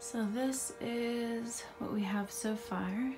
So this is what we have so far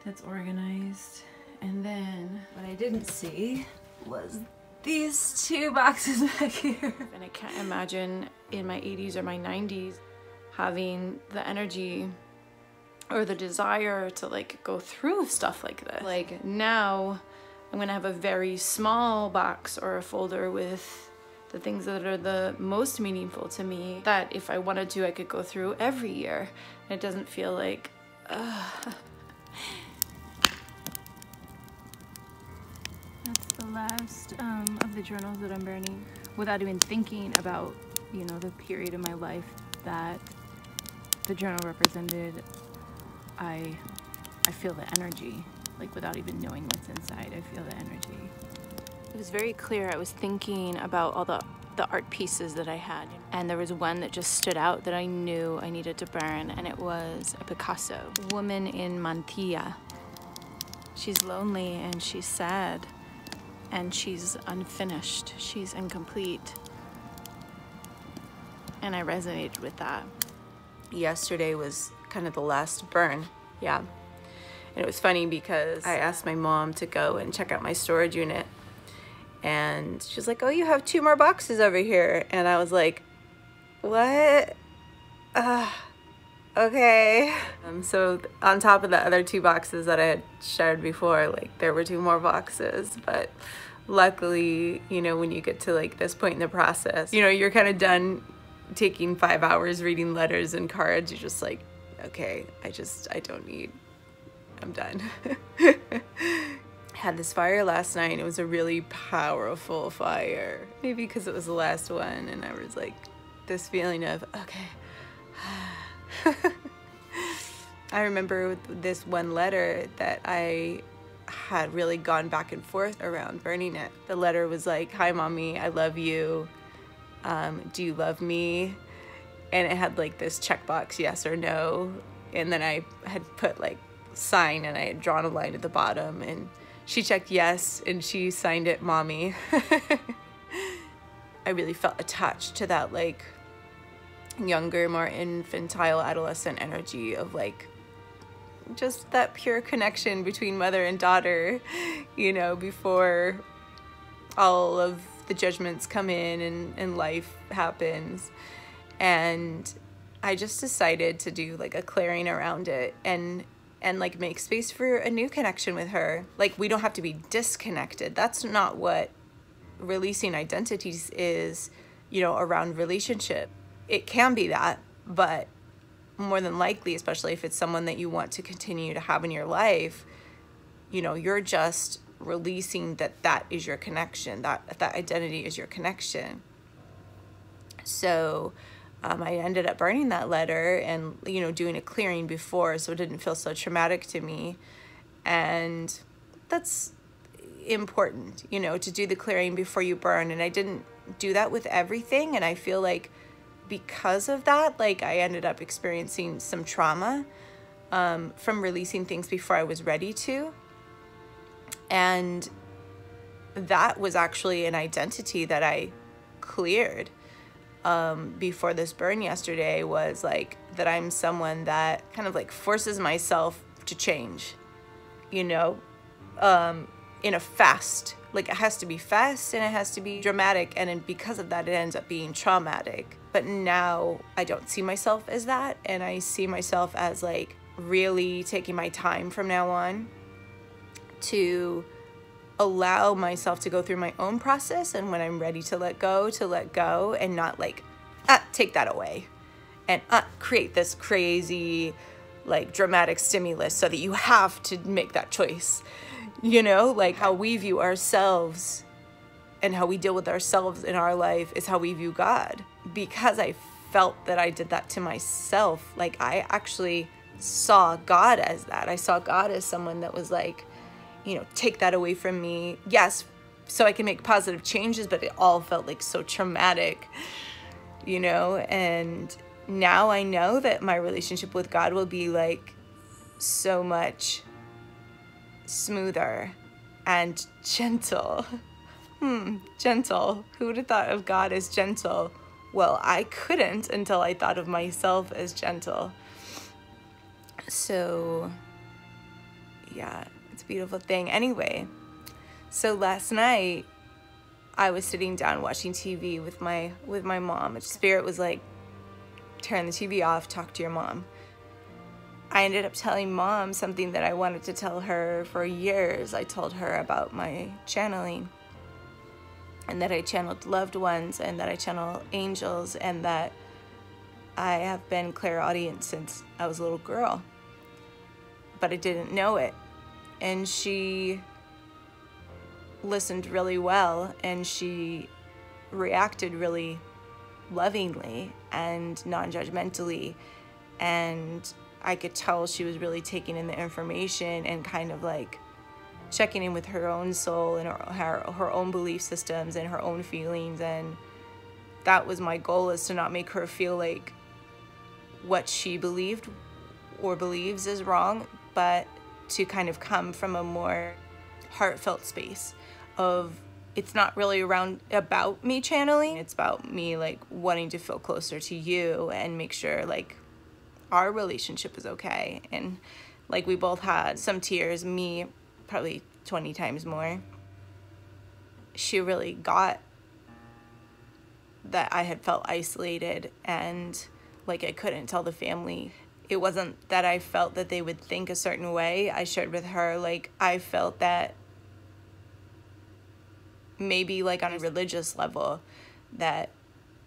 that's organized. And then what I didn't see was these 2 boxes back here. And I can't imagine in my 80s or my 90s having the energy or the desire to like go through stuff like this. Like now I'm gonna have a very small box or a folder with the things that are the most meaningful to me, that if I wanted to, I could go through every year. And it doesn't feel like, That's the last of the journals that I'm burning, without even thinking about, you know, the period of my life that the journal represented. I feel the energy, like without even knowing what's inside, I feel the energy. It was very clear. I was thinking about all the art pieces that I had, and there was one that just stood out that I knew I needed to burn, and it was a Picasso, Woman in Mantilla. She's lonely and she's sad and she's unfinished, she's incomplete, and I resonated with that. Yesterday was kind of the last burn, yeah. And it was funny because I asked my mom to go and check out my storage unit, and she's like, oh, you have 2 more boxes over here. And I was like, what? Okay. So on top of the other 2 boxes that I had shared before, like there were 2 more boxes. But luckily, you know, when you get to like this point in the process, you know, you're kind of done taking 5 hours reading letters and cards. You're just like, okay, I don't need, I'm done. Had this fire last night. It was a really powerful fire. Maybe because it was the last one, and I was like, this feeling of, okay. I remember this one letter that I had really gone back and forth around burning it. The letter was like, hi mommy, I love you. Do you love me? And it had like this checkbox, yes or no. And then I had put like sign, and I had drawn a line at the bottom, and she checked yes, and she signed it mommy. I really felt attached to that like younger, more infantile adolescent energy of like just that pure connection between mother and daughter, you know, before all of the judgments come in and life happens. And I just decided to do like a clearing around it and like make space for a new connection with her. Like, we don't have to be disconnected. That's not what releasing identities is, you know, around relationship. It can be that, but more than likely, especially if it's someone that you want to continue to have in your life, you know, you're just releasing that is your connection, that identity is your connection. So I ended up burning that letter and, you know, doing a clearing before, so it didn't feel so traumatic to me. And that's important, you know, to do the clearing before you burn. And I didn't do that with everything. And I feel like because of that, like I ended up experiencing some trauma from releasing things before I was ready to. And that was actually an identity that I cleared before this burn yesterday, was like that I'm someone that kind of like forces myself to change, you know, in a fast, like it has to be fast and it has to be dramatic. And then because of that, it ends up being traumatic. But now I don't see myself as that. And I see myself as like really taking my time from now on to allow myself to go through my own process, and when I'm ready to let go, and not like take that away and create this crazy like dramatic stimulus so that you have to make that choice, you know. Like how we view ourselves and how we deal with ourselves in our life is how we view God. Because I felt that I did that to myself, like I actually saw God as that. I saw God as someone that was like, you know, take that away from me. Yes, so I can make positive changes, but it all felt like so traumatic, you know? And now I know that my relationship with God will be like so much smoother and gentle. Gentle. Who would have thought of God as gentle? well, I couldn't until I thought of myself as gentle. So yeah, it's a beautiful thing. Anyway, so last night I was sitting down watching TV with my mom. Spirit was like, turn the TV off, talk to your mom. I ended up telling Mom something that I wanted to tell her for years. I told her about my channeling, and that I channeled loved ones, and that I channel angels, and that I have been clairaudient since I was a little girl. But I didn't know it. And she listened really well, and she reacted really lovingly and non-judgmentally, and I could tell she was really taking in the information and kind of like checking in with her own soul and her own belief systems and her own feelings. And that was my goal, is to not make her feel like what she believed or believes is wrong, but to kind of come from a more heartfelt space of, it's not really about me channeling, it's about me like wanting to feel closer to you and make sure like our relationship is okay. And like, we both had some tears, me probably 20 times more. She really got that I had felt isolated and like I couldn't tell the family. It wasn't that I felt that they would think a certain way. I shared with her, like, I felt that maybe like on a religious level that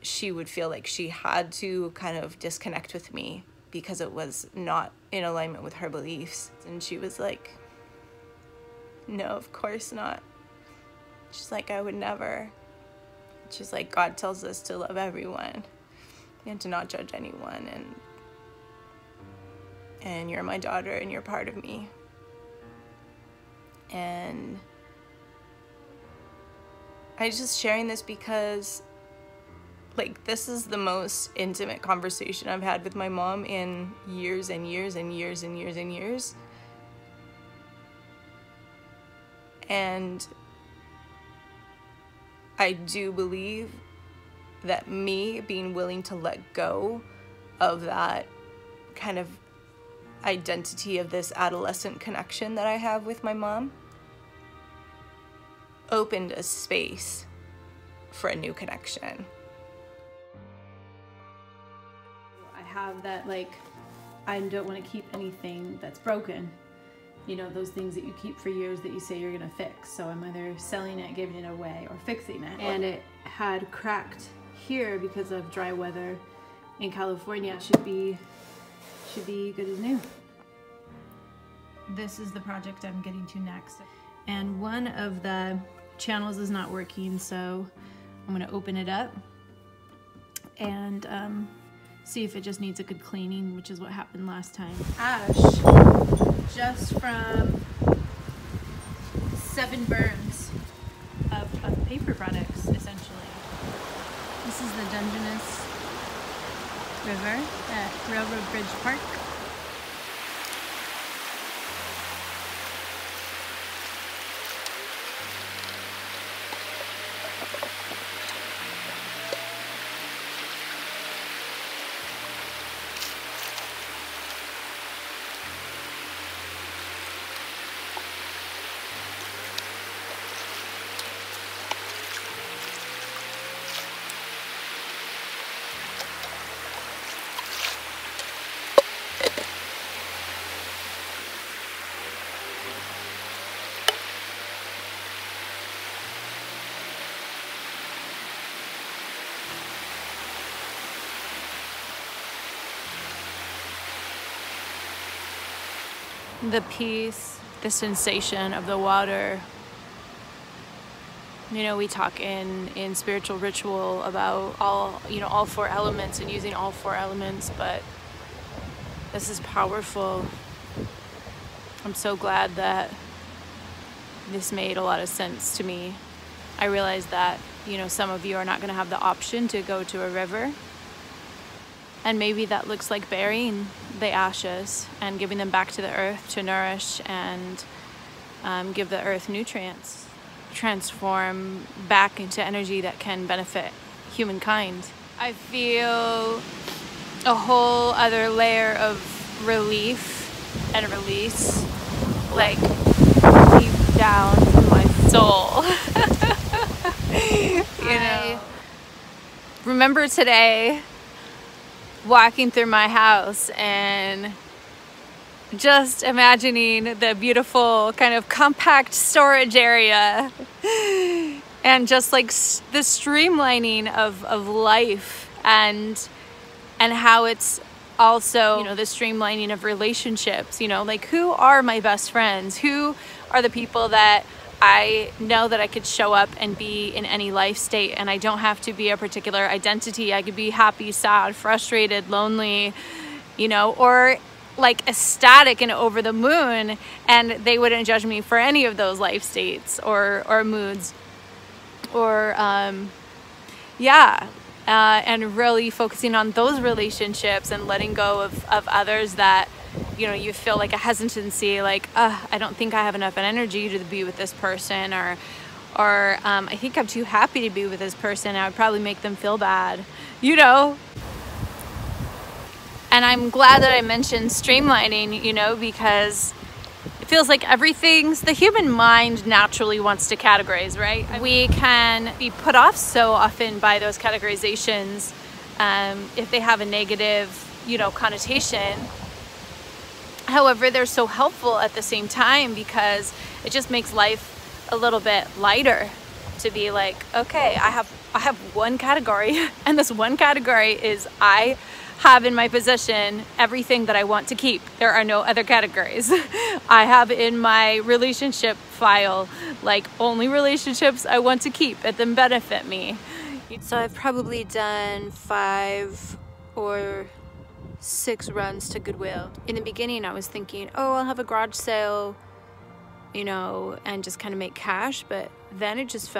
she would feel like she had to kind of disconnect with me because it was not in alignment with her beliefs. And she was like, no, of course not. She's like, I would never. She's like, God tells us to love everyone and to not judge anyone, and you're my daughter and you're part of me. And I just sharing this because like, this is the most intimate conversation I've had with my mom in years and years and years and years and years. And I do believe that me being willing to let go of that kind of identity of this adolescent connection that I have with my mom opened a space for a new connection. I have that, like, I don't want to keep anything that's broken. You know, those things that you keep for years that you say you're going to fix. So I'm either selling it, giving it away, or fixing it. And it had cracked here because of dry weather in California. It should be good as new. This is the project I'm getting to next. And one of the channels is not working, so I'm going to open it up and see if it just needs a good cleaning, which is what happened last time. Ash, just from 7 burns of paper products, essentially. This is the Dungeness River at Railroad Bridge Park. The peace, the sensation of the water. You know, we talk in spiritual ritual about all 4 elements and using all 4 elements, but this is powerful. I'm so glad that this made a lot of sense to me. I realized that, some of you are not going to have the option to go to a river. And maybe that looks like burying the ashes and giving them back to the earth to nourish and give the earth nutrients. Transform back into energy that can benefit humankind. I feel a whole other layer of relief and release, like deep down in my soul. You know, I remember today walking through my house and just imagining the beautiful kind of compact storage area and just like the streamlining of life and how it's also, you know, the streamlining of relationships, you know, like who are my best friends? Who are the people that I know that I could show up and be in any life state, and I don't have to be a particular identity. I could be happy, sad, frustrated, lonely, you know, or like ecstatic and over the moon, and they wouldn't judge me for any of those life states or moods, or and really focusing on those relationships and letting go of others that, you know, you feel like a hesitancy, like, I don't think I have enough energy to be with this person, or I think I'm too happy to be with this person. I would probably make them feel bad, you know. And I'm glad that I mentioned streamlining, you know, because it feels like the human mind naturally wants to categorize, right? We can be put off so often by those categorizations if they have a negative, you know, connotation. However, they're so helpful at the same time because it just makes life a little bit lighter to be like, okay, I have one category, and this one category is I have in my possession everything that I want to keep. There are no other categories. I have in my relationship file like only relationships I want to keep and then benefit me. So I've probably done 5 or 6 runs to Goodwill. In the beginning I was thinking, oh, I'll have a garage sale, you know, and just kind of make cash, but then it just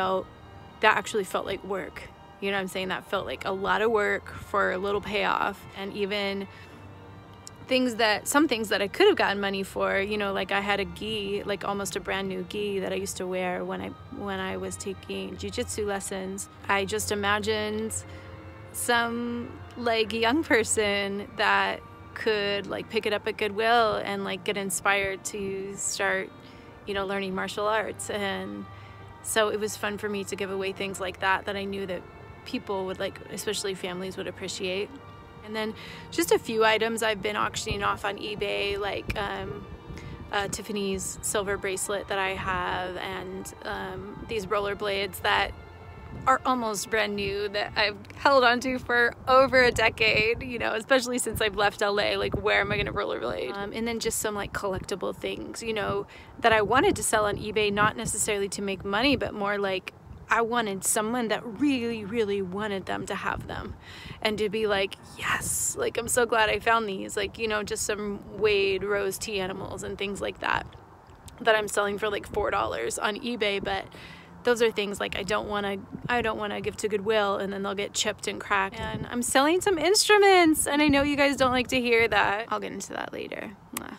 actually felt like work. You know what I'm saying? That felt like a lot of work for a little payoff. And even some things that I could have gotten money for, you know, like I had a gi, like almost a brand new gi that I used to wear when I was taking jiu-jitsu lessons. I just imagined some like young person that could like pick it up at Goodwill and like get inspired to start, you know, learning martial arts. And so it was fun for me to give away things like that I knew that people would like, especially families, would appreciate. And then just a few items I've been auctioning off on eBay, like Tiffany's silver bracelet that I have, and these rollerblades that are almost brand new that I've held onto for over a decade, you know, especially since I've left LA. Like, where am I going to rollerblade? And then just some like collectible things, you know, that I wanted to sell on eBay, not necessarily to make money, but more like I wanted someone that really, really wanted them to have them and to be like, yes, like, I'm so glad I found these, like, you know, just some Wade Rose tea animals and things like that I'm selling for like $4 on eBay. But those are things like I don't want to give to Goodwill and then they'll get chipped and cracked. And I'm selling some instruments, and I know you guys don't like to hear that. I'll get into that later. Mwah.